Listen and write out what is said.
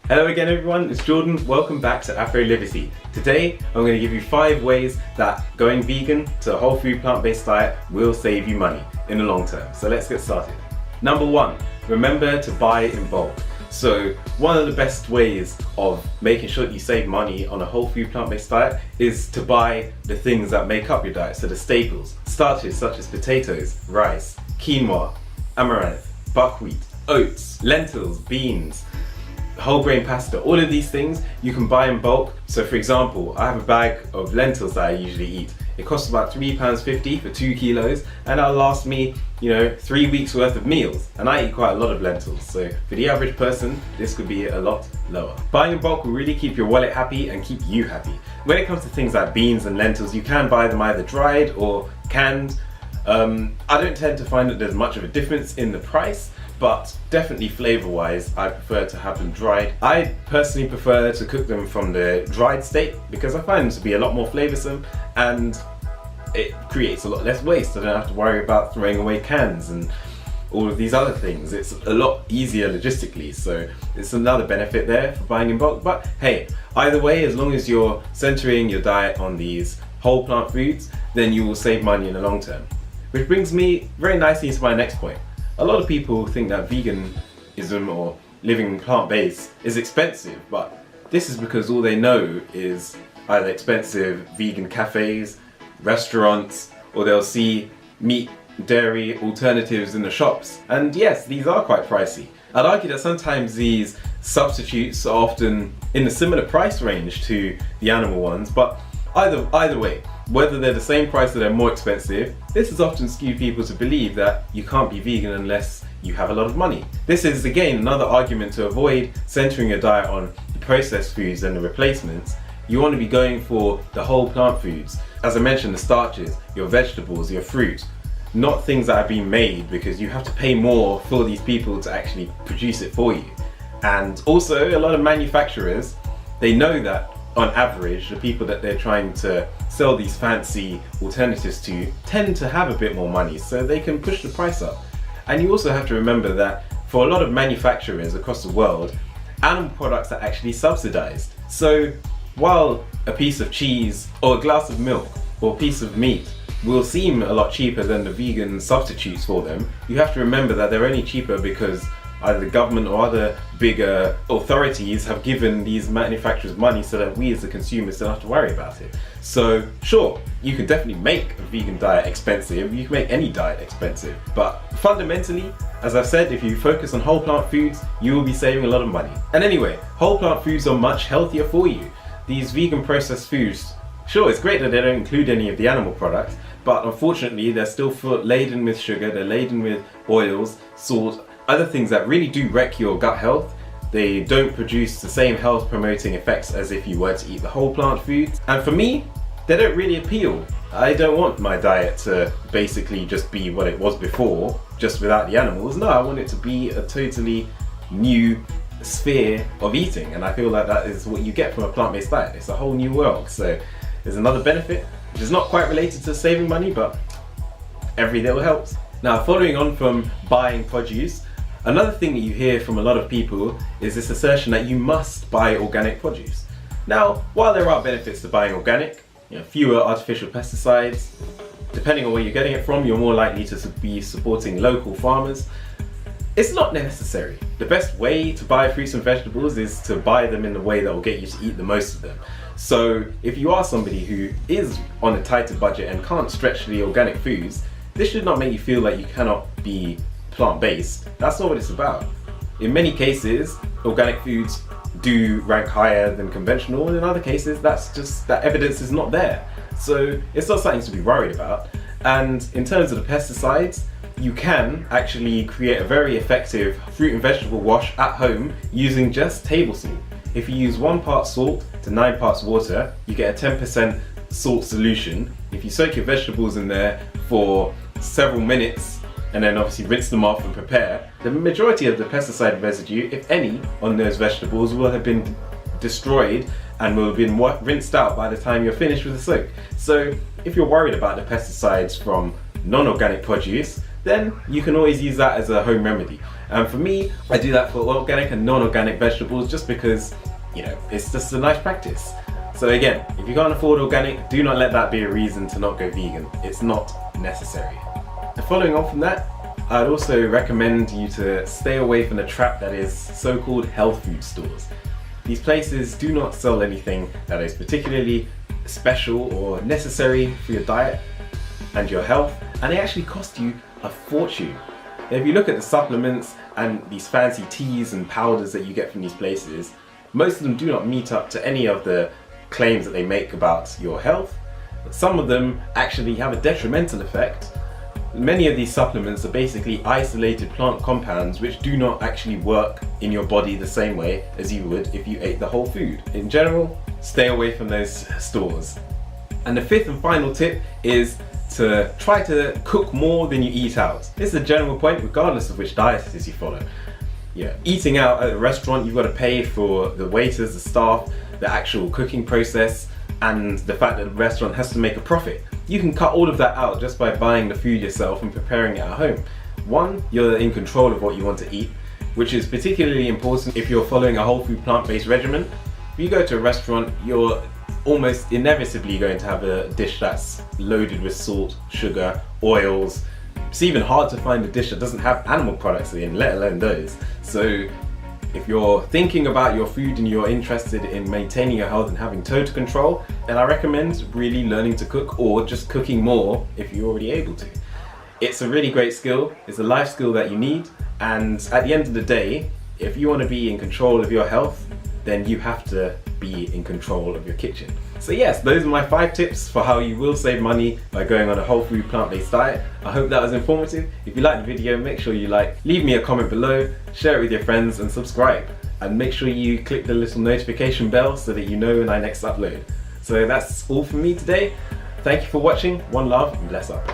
Hello again everyone, it's Jordan. Welcome back to AfroLivity. Today I'm going to give you 5 ways that going vegan to a whole food plant-based diet will save you money in the long term. So let's get started. Number 1, remember to buy in bulk. So one of the best ways of making sure that you save money on a whole food plant-based diet is to buy the things that make up your diet. So the staples, starches such as potatoes, rice, quinoa, amaranth, buckwheat, oats, lentils, beans, whole grain pasta, all of these things you can buy in bulk. So for example, I have a bag of lentils that I usually eat. It costs about £3.50 for 2 kilos and that'll last me, 3 weeks worth of meals. And I eat quite a lot of lentils, so for the average person, this could be a lot lower. Buying in bulk will really keep your wallet happy and keep you happy. When it comes to things like beans and lentils, you can buy them either dried or canned. I don't tend to find that there's much of a difference in the price, but definitely flavor-wise, I prefer to have them dried. I personally prefer to cook them from the dried state because I find them to be a lot more flavoursome and it creates a lot less waste. I don't have to worry about throwing away cans and all of these other things. It's a lot easier logistically, so it's another benefit there for buying in bulk. But hey, either way, as long as you're centering your diet on these whole plant foods, then you will save money in the long term. Which brings me very nicely to my next point. A lot of people think that veganism or living plant-based is expensive, but this is because all they know is either expensive vegan cafes, restaurants, or they'll see meat, dairy alternatives in the shops. And yes, these are quite pricey. I'd argue that sometimes these substitutes are often in a similar price range to the animal ones, but either way, whether they're the same price or they're more expensive, this has often skewed people to believe that you can't be vegan unless you have a lot of money. This is again another argument to avoid centering your diet on the processed foods and the replacements. You want to be going for the whole plant foods. As I mentioned, the starches, your vegetables, your fruit, not things that have been made because you have to pay more for these people to actually produce it for you. And also a lot of manufacturers, they know that on average, the people that they're trying to sell these fancy alternatives to tend to have a bit more money, so they can push the price up. And you also have to remember that for a lot of manufacturers across the world, animal products are actually subsidized. So while a piece of cheese or a glass of milk or a piece of meat will seem a lot cheaper than the vegan substitutes for them, you have to remember that they're only cheaper because either the government or other bigger authorities have given these manufacturers money so that we as the consumers don't have to worry about it. So sure, you can definitely make a vegan diet expensive, you can make any diet expensive, but fundamentally, as I've said, if you focus on whole plant foods, you will be saving a lot of money. And anyway, whole plant foods are much healthier for you. These vegan processed foods, sure, it's great that they don't include any of the animal products, but unfortunately they're still laden with sugar, they're laden with oils, salt, other things that really do wreck your gut health. They don't produce the same health promoting effects as if you were to eat the whole plant foods. And for me, they don't really appeal. I don't want my diet to basically just be what it was before, just without the animals. No, I want it to be a totally new sphere of eating. And I feel like that is what you get from a plant-based diet. It's a whole new world. So there's another benefit, which is not quite related to saving money, but every little helps. Now, following on from buying produce, another thing that you hear from a lot of people is this assertion that you must buy organic produce. Now, while there are benefits to buying organic, fewer artificial pesticides, depending on where you're getting it from, you're more likely to be supporting local farmers. It's not necessary. The best way to buy fruits and vegetables is to buy them in the way that will get you to eat the most of them. So if you are somebody who is on a tighter budget and can't stretch the organic foods, this should not make you feel like you cannot be plant-based. That's not what it's about. In many cases, organic foods do rank higher than conventional, and in other cases, that's just that evidence is not there. So it's not something to be worried about. And in terms of the pesticides, you can actually create a very effective fruit and vegetable wash at home using just table salt. If you use 1 part salt to 9 parts water, you get a 10% salt solution. If you soak your vegetables in there for several minutes and then obviously rinse them off and prepare, the majority of the pesticide residue, if any, on those vegetables will have been destroyed and will have been rinsed out by the time you're finished with the soak. So if you're worried about the pesticides from non-organic produce, then you can always use that as a home remedy. And for me, I do that for organic and non-organic vegetables just because, you know, it's just a nice practice. So again, if you can't afford organic, do not let that be a reason to not go vegan. It's not necessary. And following on from that, I'd also recommend you to stay away from the trap that is so-called health food stores. These places do not sell anything that is particularly special or necessary for your diet and your health, and they actually cost you a fortune. If you look at the supplements and these fancy teas and powders that you get from these places, most of them do not meet up to any of the claims that they make about your health. Some of them actually have a detrimental effect. Many of these supplements are basically isolated plant compounds which do not actually work in your body the same way as you would if you ate the whole food. In general, stay away from those stores. And the fifth and final tip is to try to cook more than you eat out. This is a general point regardless of which diet it is you follow. Yeah, eating out at a restaurant, you've got to pay for the waiters, the staff, the actual cooking process, and the fact that the restaurant has to make a profit. You can cut all of that out just by buying the food yourself and preparing it at home. One, you're in control of what you want to eat, which is particularly important if you're following a whole food plant-based regimen. If you go to a restaurant, you're almost inevitably going to have a dish that's loaded with salt, sugar, oils. It's even hard to find a dish that doesn't have animal products in, let alone those. So if you're thinking about your food and you're interested in maintaining your health and having total control, then I recommend really learning to cook, or just cooking more if you're already able to. It's a really great skill, it's a life skill that you need, and at the end of the day, if you want to be in control of your health, then you have to be in control of your kitchen. So yes, those are my 5 tips for how you will save money by going on a whole food plant-based diet. I hope that was informative. If you liked the video, make sure you leave me a comment below, share it with your friends and subscribe. And make sure you click the little notification bell so that you know when I next upload. So that's all from me today. Thank you for watching, one love and bless up.